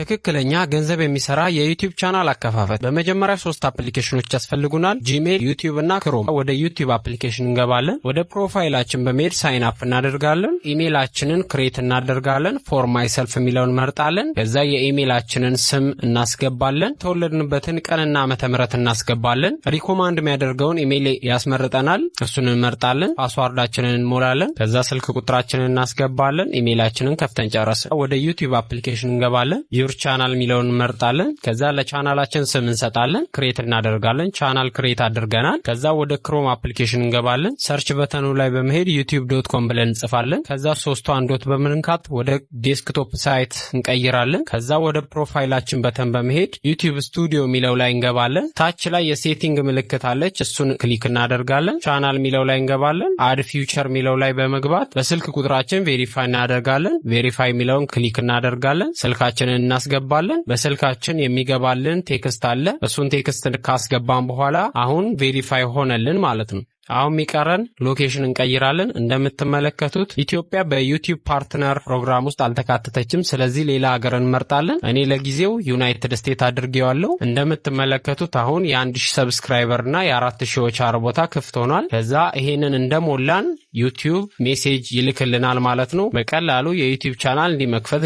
ትክክለኛ ገንዘብ የሚሰራ የዩቲዩብ ቻናል አከፋፈት። በመጀመሪያ 3 አፕሊኬሽኖች ያስፈልጉናል፣ ጂሜል፣ ዩቲዩብ እና ክሮም። ወደ ዩቲዩብ አፕሊኬሽን እንገባለን። ወደ ፕሮፋይላችን በመሄድ ሳይን አፕ እናደርጋለን። ኢሜይላችንን ክሬት እናደርጋለን። ፎር ማይሰልፍ የሚለውን መርጣለን። ከዛ የኢሜይላችንን ስም እናስገባለን። ተወለድንበትን ቀንና ዓመተ ምህረት እናስገባለን። ሪኮማንድ የሚያደርገውን ኢሜይል ያስመርጠናል፣ እሱን እንመርጣለን። ፓስዋርዳችንን እንሞላለን። ከዛ ስልክ ቁጥራችንን እናስገባለን። ኢሜይላችንን ከፍተን ጨረስን። ወደ ዩቲዩብ አፕሊኬሽን እንገባለን። ዩር ቻናል ሚለውን እንመርጣለን። ከዛ ለቻናላችን ስም እንሰጣለን። ክሬት እናደርጋለን። ቻናል ክሬት አድርገናል። ከዛ ወደ ክሮም አፕሊኬሽን እንገባለን። ሰርች በተኑ ላይ በመሄድ youtube.com ብለን እንጽፋለን። ከዛ 3ቷን ዶት በመንካት ወደ ዴስክቶፕ ሳይት እንቀይራለን። ከዛ ወደ ፕሮፋይላችን በተን በመሄድ ዩቲዩብ ስቱዲዮ ሚለው ላይ እንገባለን። ታች ላይ የሴቲንግ ምልክት አለች፣ እሱን ክሊክ እናደርጋለን። ቻናል ሚለው ላይ እንገባለን። አድ ፊውቸር ሚለው ላይ በመግባት በስልክ ቁጥራችን ቬሪፋይ እናደርጋለን። ቬሪፋይ ሚለውን ክሊክ እናደርጋለን። ስልካችንን እናስገባለን። በስልካችን የሚገባልን ቴክስት አለ። እሱን ቴክስት ካስገባን በኋላ አሁን ቬሪፋይ ሆነልን ማለት ነው። አሁን የሚቀረን ሎኬሽን እንቀይራለን። እንደምትመለከቱት ኢትዮጵያ በዩቲዩብ ፓርትነር ፕሮግራም ውስጥ አልተካተተችም። ስለዚህ ሌላ ሀገር እንመርጣለን። እኔ ለጊዜው ዩናይትድ ስቴትስ አድርጌዋለሁ። እንደምትመለከቱት አሁን የ1000 ሰብስክራይበር እና የ4000 ቦታ ክፍት ሆኗል። ከዛ ይሄንን እንደሞላን ዩቲዩብ ሜሴጅ ይልክልናል ማለት ነው። በቀላሉ የዩቲዩብ ቻናል እንዲመክፈት